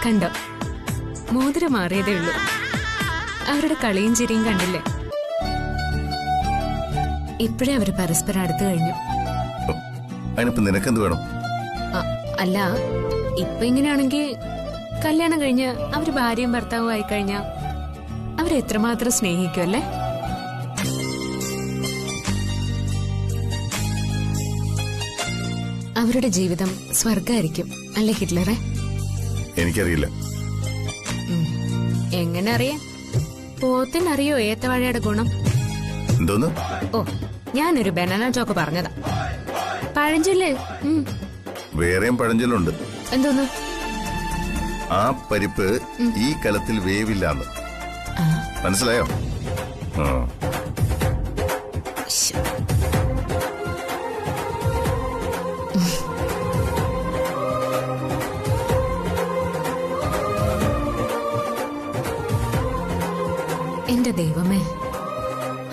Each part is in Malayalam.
കണ്ടോ, മോതിരം മാറിയതേ ഉള്ളൂ. അവരുടെ കളിയും ചിരിയും കണ്ടില്ലേ? ഇപ്പോഴേ അവര് പരസ്പരം അടുത്തു കഴിഞ്ഞു. അതിനിപ്പോ നിനക്കെന്ത് വേണം? അല്ല, ഇപ്പൊ ഇങ്ങനെയാണെങ്കിൽ കല്യാണം കഴിഞ്ഞ് അവര് ഭാര്യയും ഭർത്താവും ആയിക്കഴിഞ്ഞാ അവരെത്രമാത്രം സ്നേഹിക്കും അല്ലേ? അവരുടെ ജീവിതം സ്വർഗായിരിക്കും അല്ലേ ഹിറ്റ്ലറെ? എനിക്കറിയില്ല. എങ്ങനെ അറിയാം? പോത്തിനറിയോ ഏത്തവാഴയുടെ ഗുണം? എന്തോന്ന്? ഓ, ഞാനൊരു ബനാന ചോക്ക് പറഞ്ഞതാ. പഴഞ്ചൊല്ല്. വേറെയും പഴഞ്ചൊല്ലുണ്ട്. എന്തോന്ന്? ആ പരിപ്പ് ഈ കലത്തിൽ വേവില്ലാന്ന്. മനസ്സിലായോ? എന്റെ ദൈവമേ,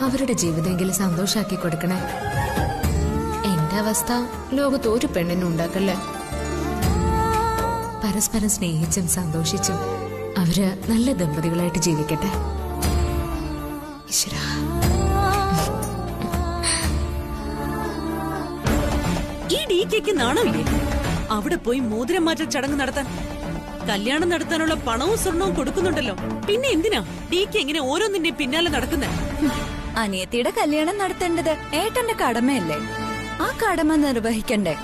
അവരുടെ ജീവിതമെങ്കിലും സന്തോഷാക്കി കൊടുക്കണേ. എന്റെ അവസ്ഥ ലോകത്ത് ഒരു പെണ്ണിനും ഉണ്ടാക്കല്ലേ. പരസ്പരം സ്നേഹിച്ചും സന്തോഷിച്ചും അവര് നല്ല ദമ്പതികളായിട്ട് ജീവിക്കട്ടെ. ഈശ്വരാ. ഈ ഡികെക്ക് നാണമില്ലേ അവിടെ പോയി മോതിരം മാറ്റൽ ചടങ്ങ് നടത്താൻ? കല്യാണം നടത്താനുള്ള പണവും സ്വർണവും കൊടുക്കുന്നുണ്ടല്ലോ, പിന്നെ എന്തിനാ ഡികെ എങ്ങനെ ഓരോന്നിന്റെ പിന്നാലെ നടക്കുന്നത്? അനിയത്തിയുടെ കല്യാണം നടത്തേണ്ടത് ഏട്ടന്റെ കടമയല്ലേ? ആ കടമ നിർവഹിക്കണ്ടേ?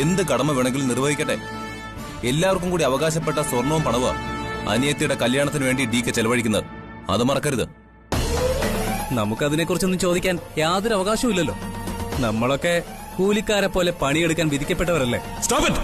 എന്ത് കടമ വേണമെങ്കിലും നിർവഹിക്കട്ടെ. എല്ലാവർക്കും കൂടി അവകാശപ്പെട്ട സ്വർണവും പണവും അനിയത്തിയുടെ കല്യാണത്തിന് വേണ്ടി ഡികെ ചെലവഴിക്കുന്നത്. അത് മറക്കരുത്. നമുക്കതിനെക്കുറിച്ചൊന്നും ചോദിക്കാൻ യാതൊരു അവകാശവും ഇല്ലല്ലോ. നമ്മളൊക്കെ കൂലിക്കാരെ പോലെ പണിയെടുക്കാൻ വിധിക്കപ്പെട്ടവരല്ലേ? Stop it.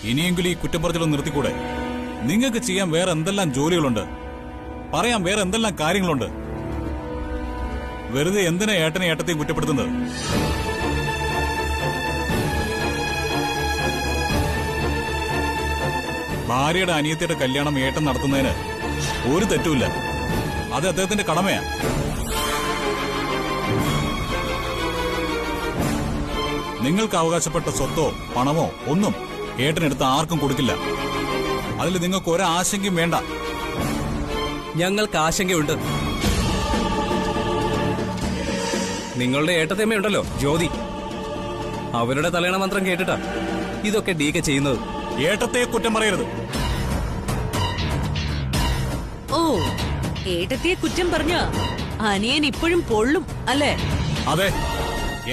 ഇനിയെങ്കിലും ഈ കുറ്റപ്പറച്ചിലും നിർത്തിക്കൂടെ? നിങ്ങൾക്ക് ചെയ്യാൻ വേറെ എന്തെല്ലാം ജോലികളുണ്ട്, പറയാൻ വേറെ എന്തെല്ലാം കാര്യങ്ങളുണ്ട്. വെറുതെ എന്തിനാ ഏട്ടനെ ഏട്ടത്തെയും കുറ്റപ്പെടുത്തുന്നത്? ഭാര്യയുടെ അനിയത്തിയുടെ കല്യാണം ഏട്ടൻ നടത്തുന്നതിന് ഒരു തെറ്റുമില്ല. അത് അദ്ദേഹത്തിന്റെ കടമയാ. നിങ്ങൾക്ക് അവകാശപ്പെട്ട സ്വത്തോ പണമോ ഒന്നും ഏട്ടനെടുത്ത് ആർക്കും കൊടുക്കില്ല. അതിൽ നിങ്ങൾക്ക് ഒരാശങ്കയും വേണ്ട. ഞങ്ങൾക്ക് ആശങ്കയുണ്ട്. നിങ്ങളുടെ ഏട്ടത്തമ്മയുണ്ടല്ലോ ജ്യോതി, അവരുടെ തലയണ മന്ത്രം കേട്ടിട്ടാ ഇതൊക്കെ ഡികെ ചെയ്യുന്നത്. ഏട്ടത്തെ കുറ്റം പറയരുത്. ഓ, ഏട്ടത്തിയെ കുറ്റം പറഞ്ഞ അനിയൻ ഇപ്പോഴും പൊള്ളും അല്ലേ? അതെ,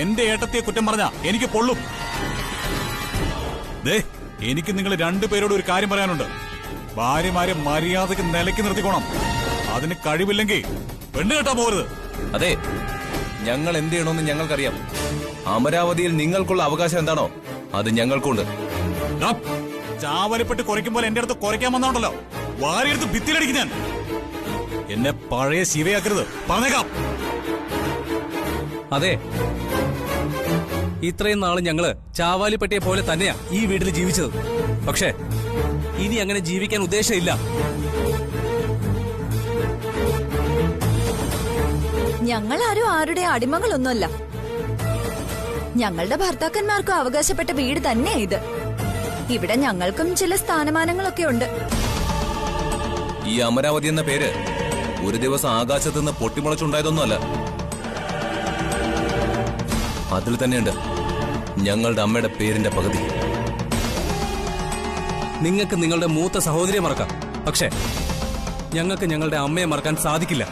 എന്റെ ഏട്ടത്തെ കുറ്റം പറഞ്ഞ എനിക്ക് പൊള്ളും. ദേ, എനിക്ക് നിങ്ങൾ രണ്ടുപേരോട് ഒരു കാര്യം പറയാനുണ്ട്. ഭാര്യമാരെ മര്യാദക്ക് നിലയ്ക്ക് നിർത്തിക്കോണം. അതിന് കഴിവില്ലെങ്കിൽ പെണ്ണ് കെട്ടാൻ പോകരുത്. അതെ, ഞങ്ങൾ എന്ത് ചെയ്യണമെന്ന് ഞങ്ങൾക്കറിയാം. അമരാവതിയിൽ നിങ്ങൾക്കുള്ള അവകാശം എന്താണോ അത് ഞങ്ങൾക്കുണ്ട്. ചാവലിപ്പെട്ട് കുറയ്ക്കുമ്പോൾ എന്റെ അടുത്ത് കുറയ്ക്കാൻ വന്നോണ്ടല്ലോ, വാരിയെടുത്ത് ഭിത്തിയിലടിക്കും ഞാൻ. എന്നെ പഴയ ശിവയാക്കരുത്, പറഞ്ഞേക്കാം. അതെ, ഇത്രയും നാള് ഞങ്ങള് ചാവാലിപ്പട്ടിയെ പോലെ തന്നെയാ ഈ വീട്ടിൽ ജീവിച്ചത്. പക്ഷേ ഇനി അങ്ങനെ ജീവിക്കാൻ ഉദ്ദേശമില്ല. ഞങ്ങളാരും ആരുടെ അടിമകളൊന്നുമല്ല. ഞങ്ങളുടെ ഭർത്താക്കന്മാർക്കും അവകാശപ്പെട്ട വീട് തന്നെയാ ഇത്. ഇവിടെ ഞങ്ങൾക്കും ചില സ്ഥാനമാനങ്ങളൊക്കെ ഉണ്ട്. ഈ അമരാവതി എന്ന പേര് ഒരു ദിവസം ആകാശത്ത് നിന്ന് പൊട്ടിമുളച്ചുണ്ടായതൊന്നുമല്ല. അതിൽ തന്നെയുണ്ട് ഞങ്ങളുടെ അമ്മയുടെ പേരിന്റെ പകുതി. നിങ്ങൾക്ക് നിങ്ങളുടെ മൂത്ത സഹോദരിയെ മറക്കാം, പക്ഷേ ഞങ്ങൾക്ക് ഞങ്ങളുടെ അമ്മയെ മറക്കാൻ സാധിക്കില്ല.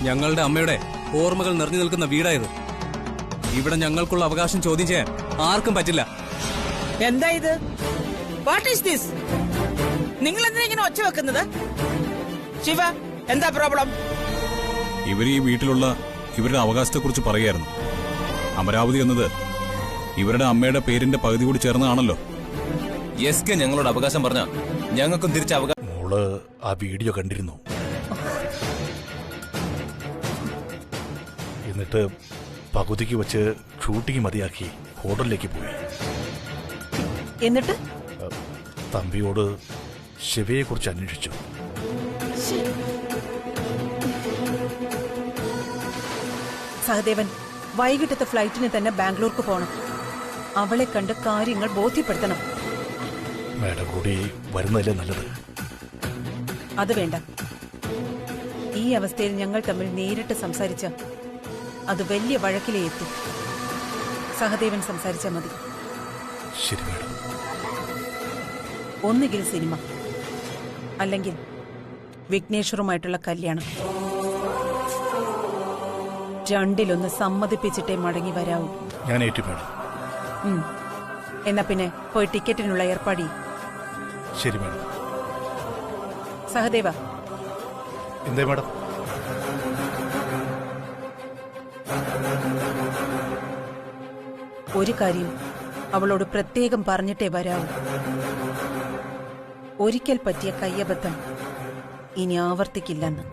ഞങ്ങളുടെ അമ്മയുടെ ഓർമ്മകൾ നിറഞ്ഞു നിൽക്കുന്ന വീടായത്. ഇവിടെ ഞങ്ങൾക്കുള്ള അവകാശം ചോദ്യം ചെയ്യാൻ ആർക്കും പറ്റില്ല. എന്താ ഇത്? What is this? നിങ്ങൾ എന്തിനാ ഇങ്ങനെ ഒച്ച വെക്കുന്നത്? ശിവ, എന്താ പ്രോബ്ലം? ഇവർ ഈ വീട്ടിലുള്ള ഇവരുടെ അവകാശത്തെക്കുറിച്ച് പറയുകയായിരുന്നു. അമരാവതി എന്നത് ഇവരുടെ അമ്മയുടെ പേരിന്റെ പകുതി കൂടി ചേർന്നതാണല്ലോ. എസ് കെ ഞങ്ങളോട് അവകാശം പറഞ്ഞ ഞങ്ങൾക്കും തിരിച്ച് അവകാശം. മോള് ആ വീഡിയോ കണ്ടിരുന്നു. എന്നിട്ട് പകുതിക്ക് വെച്ച് ഷൂട്ടിംഗ് മതിയാക്കി ഹോട്ടലിലേക്ക് പോയി. എന്നിട്ട് തമ്പിയോട് ശിവയെക്കുറിച്ച് അന്വേഷിച്ചു. സഹദേവൻ, വൈകിട്ടത്തെ ഫ്ലൈറ്റിന് തന്നെ ബാംഗ്ലൂർക്ക് പോകണം. അവളെ കണ്ട് കാര്യങ്ങൾ ബോധ്യപ്പെടുത്തണം. മാഡം കൂടി വരുന്നതല്ലേ നല്ലത്. അത് വേണ്ട. ഈ അവസ്ഥയിൽ ഞങ്ങൾ തമ്മിൽ നേരിട്ട് സംസാരിച്ച അത് വലിയ വഴക്കിലേ എത്തും. സഹദേവൻ സംസാരിച്ചാൽ മതി. ശരി മാഡം. ഒന്നുകിൽ സിനിമ, അല്ലെങ്കിൽ വിഘ്നേശ്വറുമായിട്ടുള്ള കല്യാണം. രണ്ടിലൊന്ന് സമ്മതിപ്പിച്ചിട്ടേ മടങ്ങി വരാവൂ. ഞാൻ ഏറ്റു മാഡം. എന്നാ പിന്നെ പോയി ടിക്കറ്റിനുള്ള ഏർപ്പാടി. ശരി മാഡം. സഹദേവ. എന്തേ മാഡം? ഒരു കാര്യം അവളോട് പ്രത്യേകം പറഞ്ഞിട്ടേ വരാവൂ. ഒരിക്കൽ പറ്റിയ കയ്യബദ്ധം ഇനി ആവർത്തിക്കില്ലെന്ന്.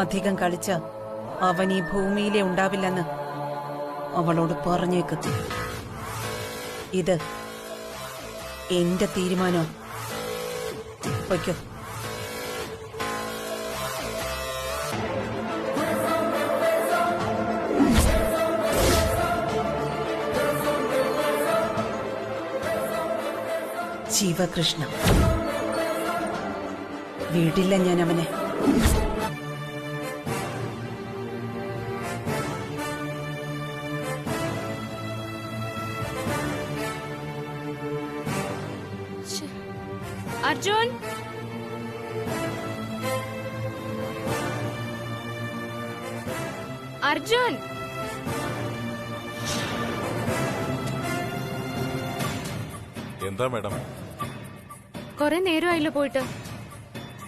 അധികം കളിച്ച അവൻ ഈ ഭൂമിയിലെ ഉണ്ടാവില്ലെന്ന് അവളോട് പറഞ്ഞേക്ക്. ഇത് എന്റെ തീരുമാനം. പൊയ്ക്കോ. ശിവകൃഷ്ണ, വീടില്ല ഞാൻ അവനെ. അർജുൻ, അർജുൻ, എന്താ മാഡം? കുറെ നേരമായില്ലോ പോയിട്ട്.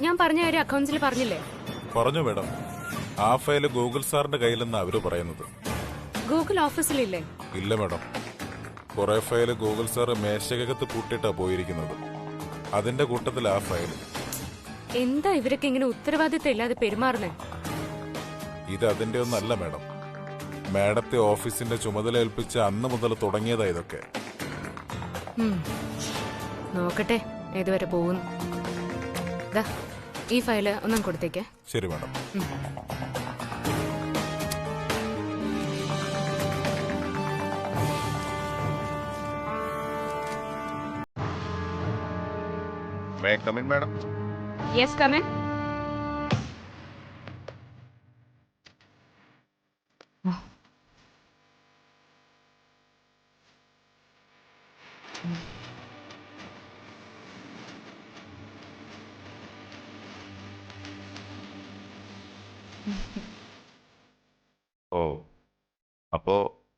ഞാൻ പറഞ്ഞ കാര്യം അക്കൗണ്ട്സിൽ പറഞ്ഞില്ലേ? പറഞ്ഞു മാഡം. ആ ഫയല് ഗൂഗിൾ സാറിന്റെ കയ്യിലെന്നാ അവര് പറയുന്നത്. ഗൂഗിൾ ഓഫീസിലില്ലേ? ഇല്ല മാഡം. കുറെ ഫയല് ഗൂഗിൾ സാർ മേശകത്ത് കൂട്ടിയിട്ടാ പോയിരിക്കുന്നത്. അതിന്റെ കൂട്ടത്തിൽ ആ ഫയല്. എന്താ ഇവരൊക്കെ ഇങ്ങനെ ഉത്തരവാദിത്തം ഇല്ലാതെ പെരുമാറുന്നേ? ഇത് അതിന്റെ ഒന്നല്ല മാഡം. മാഡത്തെ ഓഫീസിന്റെ ചുമതല ഏൽപ്പിച്ച അന്ന് മുതൽ തുടങ്ങിയതാ ഇതൊക്കെ. നോക്കട്ടെ ഏതുവരെ പോകുന്നു. ഈ ഫയല് ഒന്നും കൊടുത്തേക്ക്. ശരി madam. May I come in, madam? Yes, come in. ഓ, അപ്പോ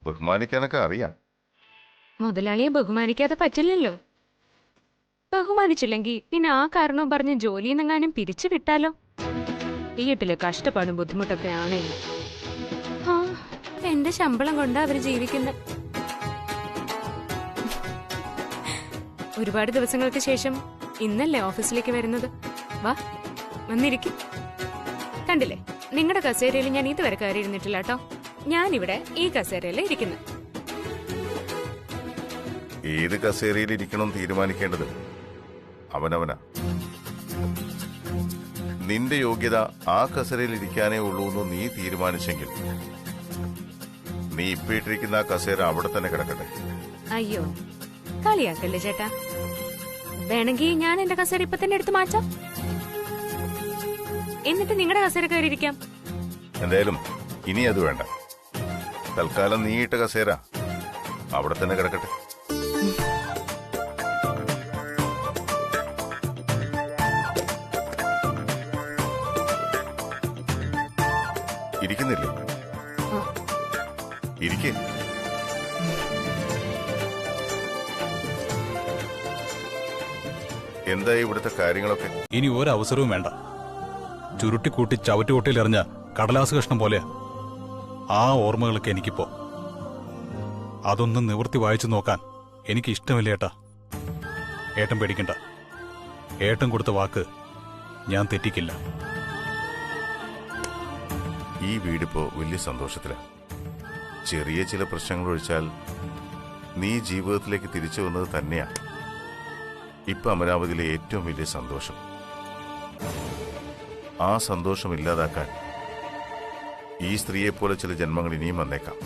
ബഹുമാനിക്കാനൊക്കെ അറിയാം. മുതലാളിയെ ബഹുമാനിക്കാതെ പറ്റില്ലല്ലോ. ബഹുമാനിച്ചില്ലെങ്കിൽ പിന്നെ ആ കാരണവും പറഞ്ഞ് ജോലിയിൽ നിന്നെങ്ങാനും പിരിച്ചു വിട്ടാലോ? വീട്ടില് കഷ്ടപ്പാടും ബുദ്ധിമുട്ടൊക്കെ ആണേ. ആ, എന്റെ ശമ്പളം കൊണ്ടാ അവര് ജീവിക്കുന്നത്. ഒരുപാട് ദിവസങ്ങൾക്ക് ശേഷം ഇന്നല്ലേ ഓഫീസിലേക്ക് വരുന്നത്. വാ, വന്നിരിക്കും. കണ്ടില്ലേ, നിങ്ങളുടെ കസേരയിൽ ഞാൻ ഇതുവരെ കയറി ഇരുന്നിട്ടില്ല കേട്ടോ. ഞാനിവിടെ ഈ കസേരയിലെ ഇരിക്കുന്നത്. ഏത് കസേരയിൽ ഇരിക്കണം തീരുമാനിക്കേണ്ടത് അവനവനാ. നിന്റെ യോഗ്യത ആ കസേരയിൽ ഇരിക്കാനേ ഉള്ളൂ എന്ന് നീ തീരുമാനിച്ചെങ്കിൽ നീ ഇപ്പൊ ഇട്ടിരിക്കുന്ന ആ കസേര അവിടെ തന്നെ കിടക്കട്ടെ. അയ്യോ, കളിയാക്കല്ലേ ചേട്ടാ. വേണമെങ്കിൽ ഞാൻ എന്റെ കസേര ഇപ്പൊ തന്നെ എടുത്ത് മാറ്റാം. എന്നിട്ട് നിങ്ങളുടെ കസേര കയറിയിരിക്കാം. എന്തായാലും ഇനി അത് വേണ്ട. തൽക്കാലം നീ ഇട്ട കസേര അവിടെ തന്നെ കിടക്കട്ടെ. ഇരിക്കുന്നില്ലേ? ഇരിക്കേ. എന്തായി ഇവിടുത്തെ കാര്യങ്ങളൊക്കെ? ഇനി ഒരവസരവും വേണ്ട. ചുരുട്ടിക്കൂട്ടി ചവറ്റുകൊട്ടിലെറിഞ്ഞ കടലാസ് കഷ്ണം പോലെയാ ആ ഓർമ്മകളൊക്കെ എനിക്കിപ്പോ. അതൊന്നും നിവൃത്തി വായിച്ചു നോക്കാൻ എനിക്ക് ഇഷ്ടമില്ല ഏട്ടാ. ഏട്ടൻ പേടിക്കണ്ട. ഏട്ടൻ കൊടുത്ത വാക്ക് ഞാൻ തെറ്റിക്കില്ല. ഈ വീടിപ്പോ വലിയ സന്തോഷത്തിലാ. ചെറിയ ചില പ്രശ്നങ്ങൾ ഒഴിച്ചാൽ നീ ജീവിതത്തിലേക്ക് തിരിച്ചു വന്നത് തന്നെയാ ഇപ്പൊ അമരാവതിയിലെ ഏറ്റവും വലിയ സന്തോഷം. ആ സന്തോഷം ഇല്ലാതാക്കാൻ ഈ സ്ത്രീയെപ്പോലെ ചില ജന്മങ്ങൾ ഇനിയും വന്നേക്കാം.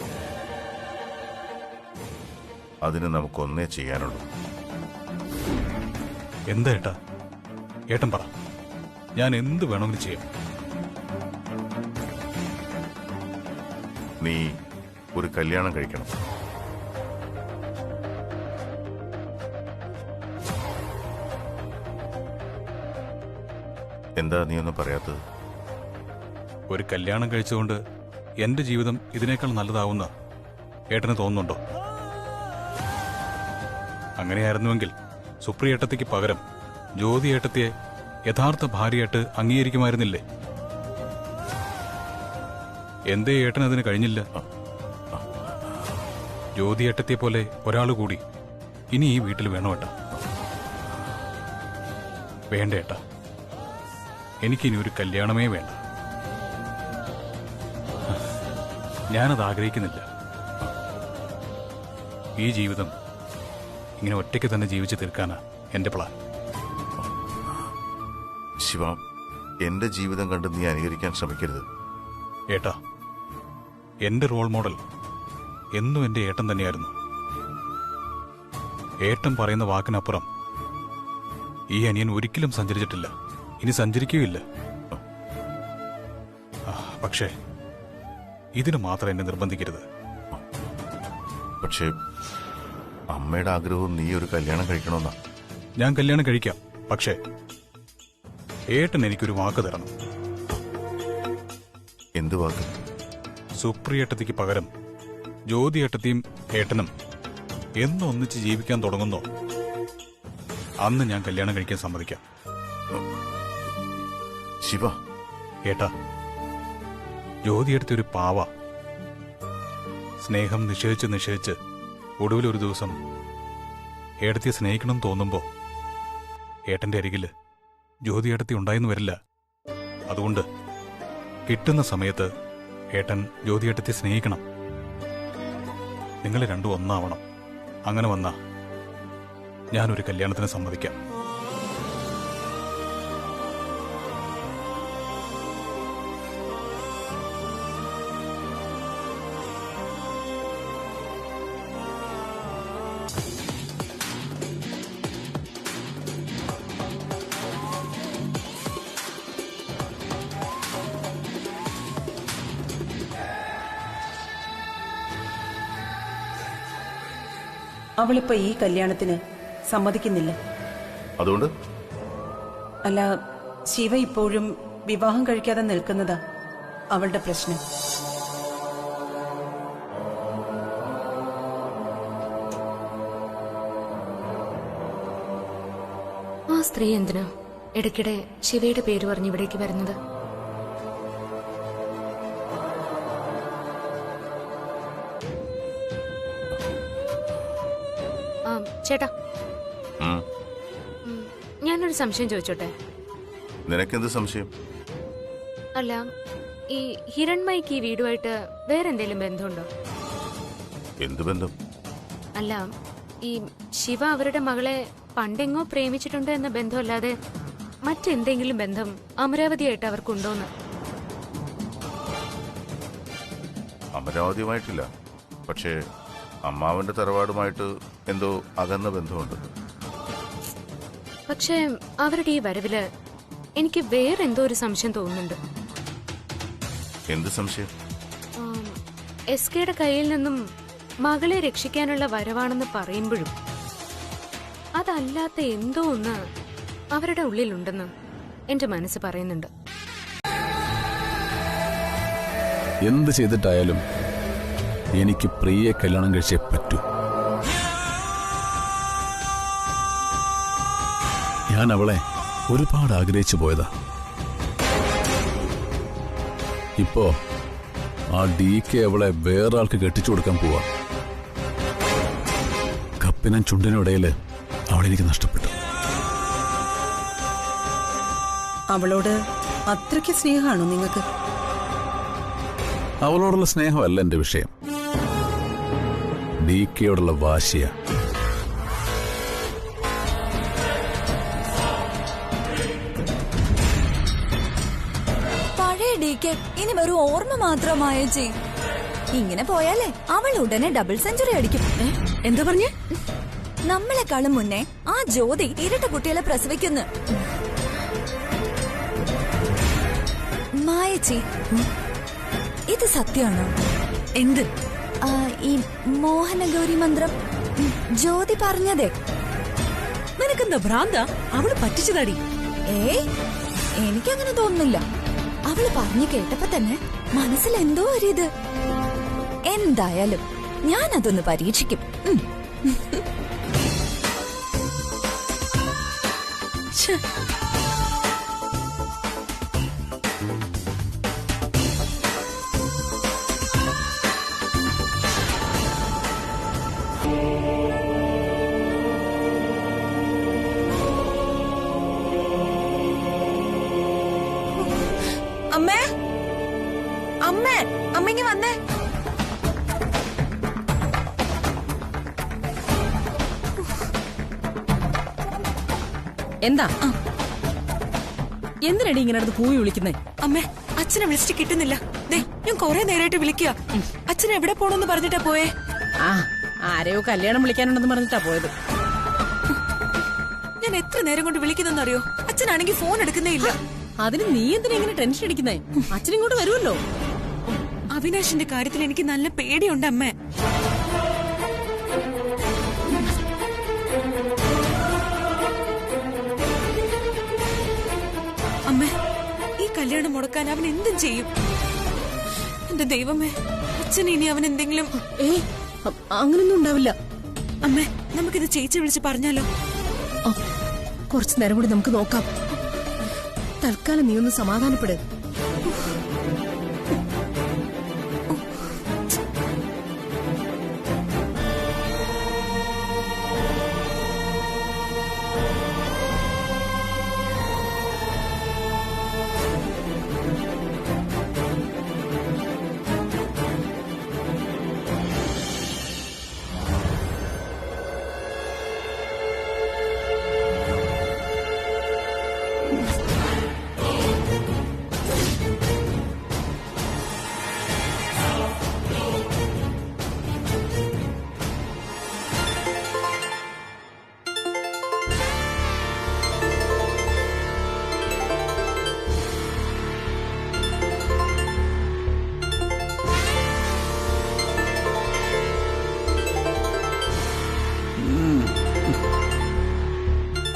അതിന് നമുക്കൊന്നേ ചെയ്യാനുള്ളൂ. എന്താ ഏട്ടാ? ഏട്ടൻ പറ, ഞാൻ എന്ത് വേണമെങ്കിലും ചെയ്യാം. നീ ഒരു കല്യാണം കഴിക്കണം. എന്താ നീ ഒന്നും പറയാത്തത്? ഒരു കല്യാണം കഴിച്ചുകൊണ്ട് എന്റെ ജീവിതം ഇതിനേക്കാൾ നല്ലതാവുന്ന ഏട്ടന് തോന്നുന്നുണ്ടോ? അങ്ങനെയായിരുന്നുവെങ്കിൽ സുപ്രിയേട്ടത്തിക്ക് പകരം ജ്യോതി ഏട്ടത്തിയെ യഥാർത്ഥ ഭാര്യയായിട്ട് അംഗീകരിക്കുമായിരുന്നില്ലേ? എന്തേ ഏട്ടൻ അതിന് കഴിഞ്ഞില്ല? ജ്യോതി ഏട്ടത്തിയെ പോലെ ഒരാൾ കൂടി ഇനി ഈ വീട്ടിൽ വേണോ ഏട്ടാ? വേണ്ട ഏട്ടാ, എനിക്കിനി ഒരു കല്യാണമേ വേണ്ട. ഞാനത് ആഗ്രഹിക്കുന്നില്ല. ഈ ജീവിതം ഇങ്ങനെ ഒറ്റയ്ക്ക് തന്നെ ജീവിച്ചു തീർക്കാനാ എന്റെ പ്ലാൻ. ശിവ, എന്റെ ജീവിതം കണ്ട് നീ അനുകരിക്കാൻ ശ്രമിക്കരുത്. ഏട്ടാ, എന്റെ റോൾ മോഡൽ എന്നും എന്റെ ഏട്ടൻ തന്നെയായിരുന്നു. ഏട്ടൻ പറയുന്ന വാക്കിനപ്പുറം ഈ അനിയൻ ഒരിക്കലും സഞ്ചരിച്ചിട്ടില്ല, ഇനി സഞ്ചരിക്കുകയില്ല. പക്ഷേ ഇതിന് മാത്രം എന്നെ നിർബന്ധിക്കരുത്. പക്ഷേ അമ്മയുടെ ആഗ്രഹവും നീ ഒരു കല്യാണം കഴിക്കണമെന്നാ. ഞാൻ കല്യാണം കഴിക്കാം, പക്ഷേ ഏട്ടൻ എനിക്കൊരു വാക്ക് തരണം. എന്ത് വാക്ക്? സുപ്രിയേട്ടത്തിക്ക് പകരം ജ്യോതി ഏട്ടത്തിയും ഏട്ടനും എന്ന് ഒന്നിച്ച് ജീവിക്കാൻ തുടങ്ങുന്നോ അന്ന് ഞാൻ കല്യാണം കഴിക്കാൻ സമ്മതിക്കാം. ശിവ, ഏട്ടാ, ജ്യോതി എടുത്ത ഒരു പാവ. സ്നേഹം നിഷേധിച്ച് ഒടുവിൽ ഒരു ദിവസം ഏടത്തിയെ സ്നേഹിക്കണം തോന്നുമ്പോ ഏട്ടന്റെ അരികില് ജ്യോതി ഏടത്തി ഉണ്ടായെന്ന് വരില്ല. അതുകൊണ്ട് കിട്ടുന്ന സമയത്ത് ഏട്ടൻ ജ്യോതി ഏട്ടത്തെ സ്നേഹിക്കണം. നിങ്ങൾ രണ്ടും ഒന്നാവണം. അങ്ങനെ വന്നാ ഞാനൊരു കല്യാണത്തിന് സമ്മതിക്കാം. അവളിപ്പോ ഈ കല്യാണത്തിന് സമ്മതിക്കുന്നില്ല. അതുകൊണ്ട് അല്ല, ശിവ ഇപ്പോഴും വിവാഹം കഴിക്കാതെ നിൽക്കുന്നതാ അവളുടെ പ്രശ്നം. ആ സ്ത്രീ എന്തിനാ ഇടയ്ക്കിടെ ശിവയുടെ പേര് പറഞ്ഞ് ഇവിടേക്ക് വരുന്നത്? ചേട്ടാ, ഞാനൊരു സംശയം ചോദിച്ചോട്ടെ? നിനക്കെന്ത് സംശയം? അല്ല, ഈ ഹിരൺമയ്ക്ക് ഈ വീടുമായിട്ട് വേറെന്തെങ്കിലും ബന്ധമുണ്ടോ? എന്ത് ബന്ധം? അല്ല, ഈ ശിവ അവരുടെ മകളെ പണ്ടെങ്ങോ പ്രേമിച്ചിട്ടുണ്ട് എന്ന ബന്ധമല്ലാതെ മറ്റെന്തെങ്കിലും ബന്ധം അമരാവതിയായിട്ട് അവർക്കുണ്ടോന്ന്? അമരാവതിയുമായിട്ടില്ല, പക്ഷേ അമ്മാവന്റെ തറവാടുമായിട്ട് എന്തോ അകന്ന ബന്ധമുണ്ട്. പക്ഷേ അവരുടെ ഈ വരവില് എനിക്ക് വേറെന്തോ ഒരു സംശയം തോന്നുന്നുണ്ട്. എന്ത് സംശയം? എസ് കെയുടെ കയ്യിൽ നിന്നും മകളെ രക്ഷിക്കാനുള്ള വരവാണെന്ന് പറയുമ്പോഴും അതല്ലാത്ത എന്തോ ഒന്ന് അവരുടെ ഉള്ളിലുണ്ടെന്ന് എന്റെ മനസ്സ് പറയുന്നുണ്ട്. എന്ത് ചെയ്തിട്ടായാലും എനിക്ക് പ്രിയെ കല്യാണം കഴിച്ചേ പറ്റൂ. ഞാൻ അവളെ ഒരുപാട് ആഗ്രഹിച്ചു പോയതാ. ഇപ്പോ ആ DK അവളെ വേറൊരാൾക്ക് കെട്ടിച്ചു കൊടുക്കാൻ പോവാ. കപ്പിനും ചുണ്ടിനും ഇടയില് അവളെനിക്ക് നഷ്ടപ്പെട്ടു. അവളോട് അത്രയ്ക്ക് സ്നേഹമാണോ നിങ്ങൾക്ക്? അവളോടുള്ള സ്നേഹമല്ല എന്റെ വിഷയം. DKയോടുള്ള വാശിയ. പഴയ DK ഇനി വെറും ഓർമ്മ മാത്രമായ ജി. ഇങ്ങനെ പോയാലേ അവൾ ഉടനെ ഡബിൾ സെഞ്ചുറി അടിക്കും. എന്താ പറഞ്ഞേ? നമ്മളെക്കാളും മുന്നേ ആ ജ്യോതി ഇരട്ട കുട്ടികളെ പ്രസവിക്കുന്നു. മായച്ചി, ഇത് സത്യമാണോ? എന്ത്? ഈ മോഹനഗൗരി മന്ത്രം ജ്യോതി പറഞ്ഞതേ. നിനക്കെന്താ ഭ്രാന്ത? അവള് പറ്റിച്ചതാടി. എനിക്കങ്ങനെ തോന്നുന്നില്ല. അവള് പറഞ്ഞു കേട്ടപ്പോ തന്നെ മനസ്സിൽ എന്തോ ഒരിത്. എന്തായാലും ഞാനതൊന്ന് പരീക്ഷിക്കും. അമ്മേ, അമ്മേ, അമ്മ വന്നേ. എന്താ? എന്തിനടി ഇങ്ങനെ അടുത്ത് കൂവി വിളിക്കുന്നേ? അമ്മേ, അച്ഛനെ വിളിച്ചിട്ട് കിട്ടുന്നില്ല. ഞാൻ കൊറേ നേരമായിട്ട് വിളിക്കുക. അച്ഛൻ എവിടെ പോണെന്ന് പറഞ്ഞിട്ടാ പോയേ? ആരെയോ കല്യാണം വിളിക്കാനുണ്ടെന്ന് പറഞ്ഞിട്ടാ പോയത്. ഞാൻ എത്ര നേരം കൊണ്ട് വിളിക്കുന്നെന്നറിയോ? അച്ഛനാണെങ്കിൽ ഫോൺ എടുക്കുന്നേ ഇല്ല. അതിന് നീ എന്തിനാ ഇങ്ങനെ ടെൻഷൻ അടിക്കുന്നേ? അച്ഛൻ ഇങ്ങോട്ട് വരുമല്ലോ. അവിനാശിന്റെ കാര്യത്തിൽ എനിക്ക് നല്ല പേടിയുണ്ട് അമ്മേ. അമ്മേ, ഈ കല്യാണം മുടക്കാൻ അവൻ എന്തും ചെയ്യും. എന്റെ ദൈവമേ, അച്ഛൻ ഇനി അവൻ എന്തെങ്കിലും... അങ്ങനൊന്നും ഉണ്ടാവില്ല. അമ്മേ, നമുക്കിത് ചേച്ചി വിളിച്ച് പറഞ്ഞാലോ? കുറച്ചു നേരം കൂടി നമുക്ക് നോക്കാം. തൽക്കാലം നീ ഒന്ന് സമാധാനപ്പെട്.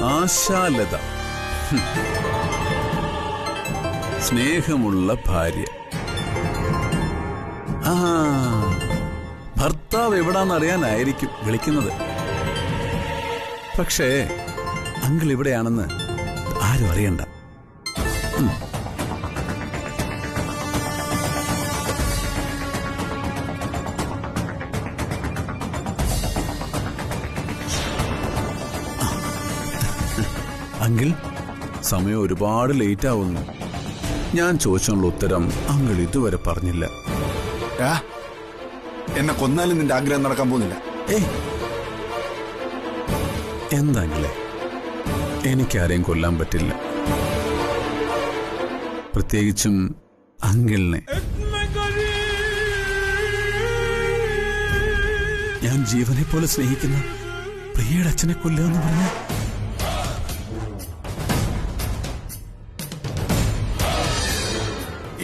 ആശാലത, സ്നേഹമുള്ള ഭാര്യ. ഭർത്താവ് എവിടാന്നറിയാനായിരിക്കും വിളിക്കുന്നത്. പക്ഷേ അങ്കിൾ ഇവിടെയാണെന്ന് ആരും അറിയണ്ട. അങ്കിൾ, സമയം ഒരുപാട് ലേറ്റ് ആവുന്നു. ഞാൻ ചോദിച്ചുള്ള ഉത്തരം അങ്കിൾ ഇതുവരെ പറഞ്ഞില്ല. എന്നെ കൊന്നാലും നിന്റെ ആഗ്രഹം നടക്കാൻ പോകുന്നില്ല. എന്താങ്കിളെ, എനിക്കാരെയും കൊല്ലാൻ പറ്റില്ല, പ്രത്യേകിച്ചും അങ്കിളിനെ. ഞാൻ ജീവനെ പോലെ സ്നേഹിക്കുന്ന പ്രിയയുടെ അച്ഛനെ കൊല്ലുക എന്ന് പറഞ്ഞാൽ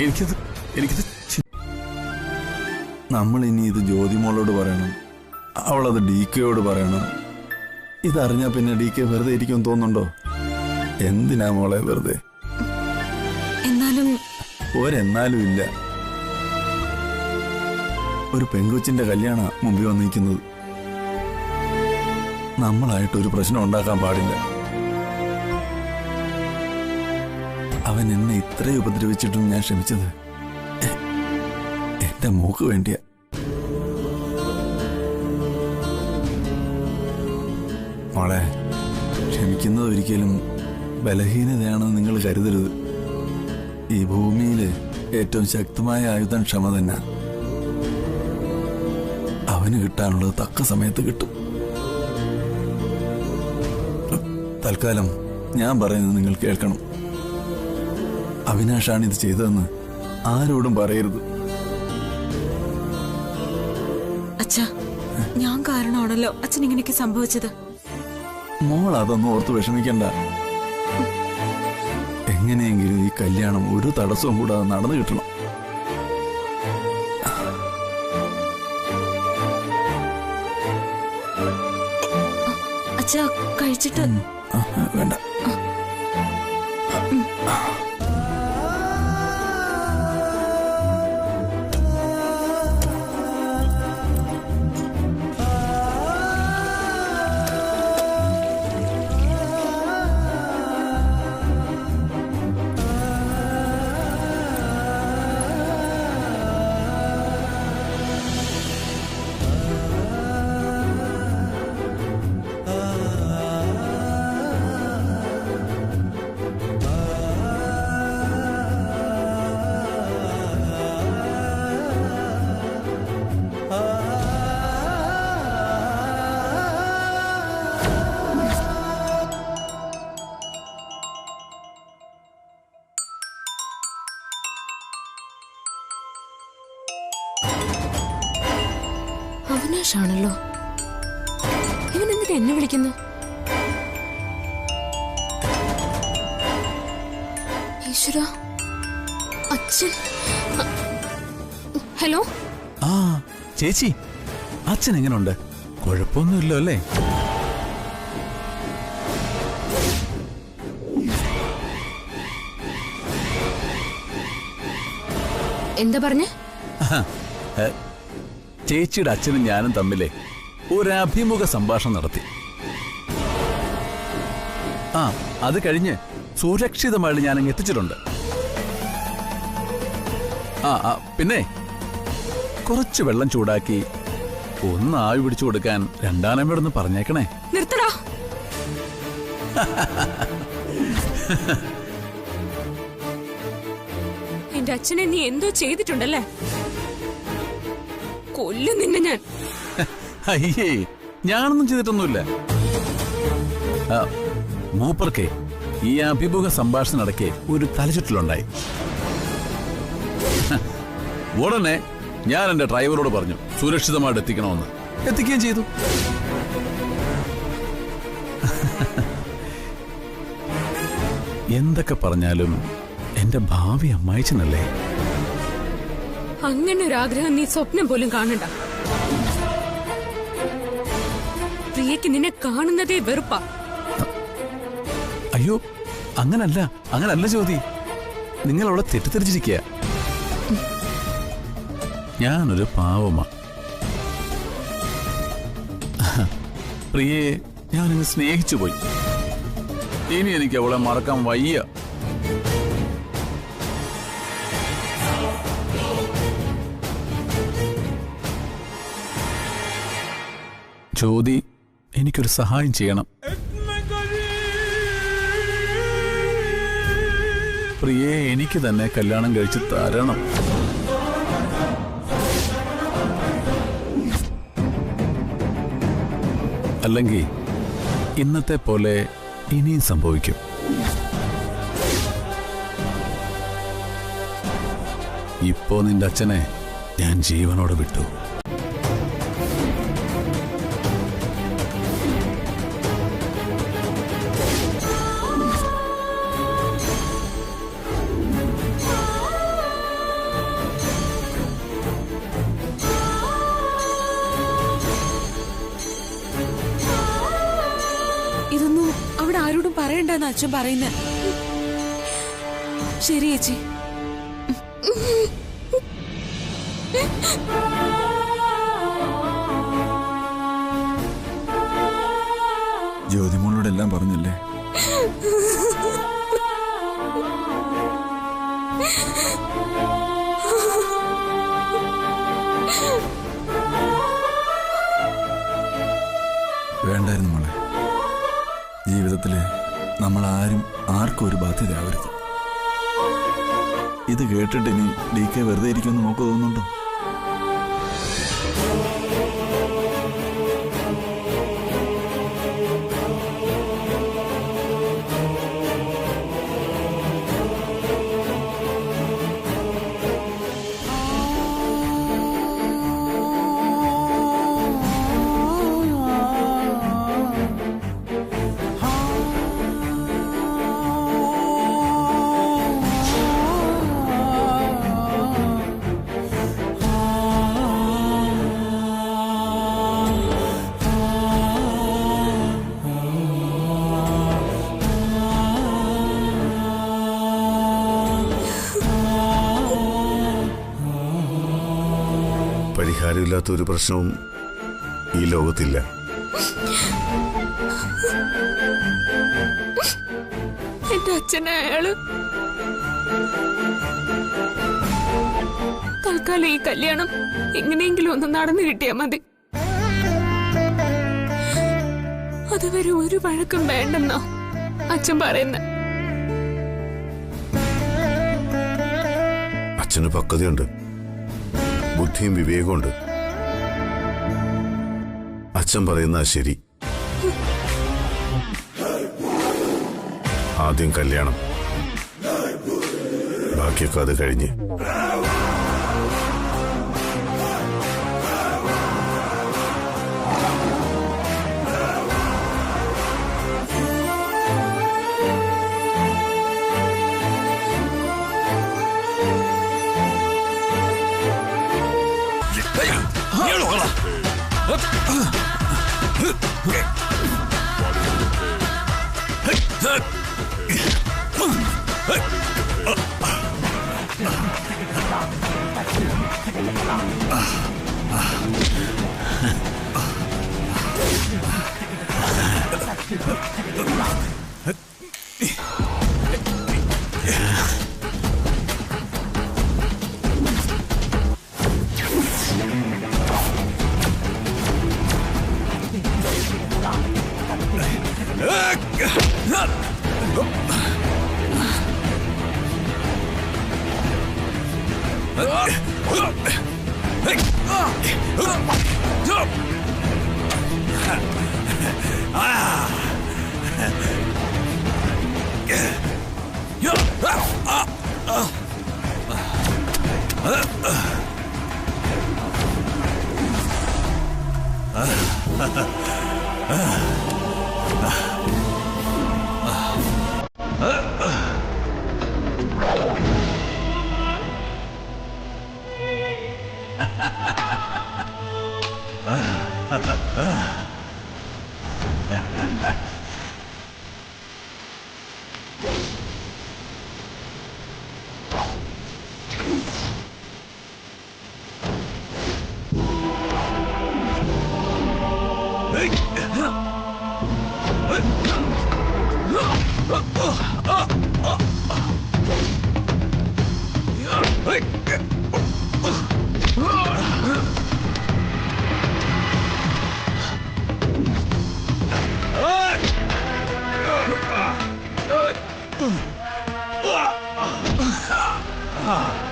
എനിക്കത് നമ്മൾ ഇനി ഇത് ജ്യോതിമോളോട് പറയണം, അവളത് DKയോട് പറയണം. ഇതറിഞ്ഞാ പിന്നെ DK വെറുതെ ഇരിക്കുമെന്ന് തോന്നുന്നുണ്ടോ? എന്തിനാ മോളെ വെറുതെ? എന്നാലും ഒരെന്നാലും ഇല്ല. ഒരു പെങ്കൊച്ചിന്റെ കല്യാണ മുമ്പിൽ വന്നിരിക്കുന്നത്. നമ്മളായിട്ടൊരു പ്രശ്നം ഉണ്ടാക്കാൻ പാടില്ല. അവൻ എന്നെ ഇത്രയും ഉപദ്രവിച്ചിട്ടും ഞാൻ ക്ഷമിച്ചത് എന്റെ മോക്ക് വേണ്ടിയാ. മോളെ, ക്ഷമിക്കുന്നത് ഒരിക്കലും ബലഹീനതയാണെന്ന് നിങ്ങൾ കരുതരുത്. ഈ ഭൂമിയില് ഏറ്റവും ശക്തമായ ആയുധം ക്ഷമ തന്നെ. അവൻ അവന് കിട്ടാനുള്ളത് തക്ക സമയത്ത് കിട്ടും. തൽക്കാലം ഞാൻ പറയുന്നത് നിങ്ങൾ കേൾക്കണം. അവിനാഷാണ് ഇത് ചെയ്തതെന്ന് ആരോടും പറയരുത്. അച്ഛാ, ഞാൻ കാരണമാണല്ലോ അച്ഛൻ ഇങ്ങനെയൊക്കെ സംഭവിച്ചത്. മോൾ അതൊന്നും ഓർത്ത് വിഷമിക്കണ്ട. എങ്ങനെയെങ്കിലും ഈ കല്യാണം ഒരു തടസ്സവും കൂടാതെ നടന്നു കിട്ടണം. അച്ഛാ, കഴിച്ചിട്ട് വേണ്ട. അവിനാഷാണല്ലോ. ഇവനെന്തിനാ എന്നെ വിളിക്കുന്നു? ഈശ്വര, അച്ഛൻ. ഹലോ. ആ ചേച്ചി, അച്ഛൻ എങ്ങനുണ്ട്? കുഴപ്പമൊന്നുമില്ലോ അല്ലേ? എന്താ പറഞ്ഞേ? ചേച്ചിയുടെ അച്ഛനും ഞാനും തമ്മിലെ ഒരു അഭിമുഖ സംഭാഷണം നടത്തി. അത് കഴിഞ്ഞ് സുരക്ഷിതമായിട്ട് ഞാനങ്ങ് എത്തിച്ചിട്ടുണ്ട്. പിന്നെ കുറച്ച് വെള്ളം ചൂടാക്കി ഒന്ന് ആവി പിടിച്ചു കൊടുക്കാൻ രണ്ടാനമ്മയോടൊന്ന് പറഞ്ഞേക്കണേ. നിർത്തടാ. എന്റെ അച്ഛനെ നീ എന്തോ ചെയ്തിട്ടുണ്ടല്ലേ? കൊല്ലും നിന്നെ ഞാൻ. അയ്യേ, ഞാനൊന്നും ചെയ്തിട്ടൊന്നുമില്ല. മൂപ്പർക്കേ ഈ അഭിമുഖ സംഭാഷണം നടക്കെ ഒരു തലചുറ്റലുണ്ടായി. ഉടനെ ഞാൻ എന്റെ ഡ്രൈവറോട് പറഞ്ഞു സുരക്ഷിതമായിട്ട് എത്തിക്കണമെന്ന്. എത്തിക്കുകയും ചെയ്തു. എന്തൊക്കെ പറഞ്ഞാലും എന്റെ ഭാവി അമ്മായിച്ചനല്ലേ. അങ്ങനെ ഒരു ആഗ്രഹം നീ സ്വപ്നം പോലും കാണണ്ട. പ്രിയക്ക് നിന്നെ കാണുന്നതേ വെറുപ്പാ. അയ്യോ, അങ്ങനല്ല ജ്യോതി. നിങ്ങൾ അവളെ തെറ്റിദ്ധരിച്ചിരിക്കുക. ഞാനൊരു പാവമാ. പ്രിയയെ ഞാനിന്ന് സ്നേഹിച്ചു പോയി. ഇനി എനിക്ക് അവളെ മറക്കാൻ വയ്യ. ജ്യോതി, എനിക്കൊരു സഹായം ചെയ്യണം. പ്രിയയെ എനിക്ക് തന്നെ കല്യാണം കഴിച്ച് തരണം. അല്ലെങ്കിൽ ഇന്നത്തെ പോലെ ഇനിയും സംഭവിക്കും. ഇപ്പോ നിന്റെ അച്ഛനെ ഞാൻ ജീവനോടെ വിട്ടു. ഇതൊന്നും അവിടെ ആരോടും പറയണ്ടെന്ന് അച്ഛൻ പറയുന്നത്. ശരി ചേച്ചി. ജ്യോതിമോളോടെല്ലാം പറഞ്ഞില്ലേ? വേണ്ടായിരുന്നു മോളെ. ജീവിതത്തില് നമ്മൾ ആർക്കും ഒരു ബാധ്യതയാവരുത്. ഇത് കേട്ടിട്ട് ഇനി DK വെറുതെ ഇരിക്കുമെന്ന് നോക്ക് തോന്നുന്നുണ്ടോ? ഇല്ലാത്ത ഒരു പ്രശ്നവും ഈ ലോകത്തില്ല. എന്റെ അച്ഛനെ അയാള് തൽക്കാലം ഈ കല്യാണം എങ്ങനെയെങ്കിലും ഒന്ന് നടന്നു കിട്ടിയാ മതി. അതുവരെ ഒരു വഴക്കും വേണ്ടെന്നോ അച്ഛൻ പറയുന്ന. അച്ഛന് പക്വതയുണ്ട്, ബുദ്ധിയും വിവേകമുണ്ട്. അച്ഛൻ പറയുന്ന ശരി. ആദ്യം കല്യാണം, ബാക്കിയൊക്കെ അത് കഴിഞ്ഞ്. Ah!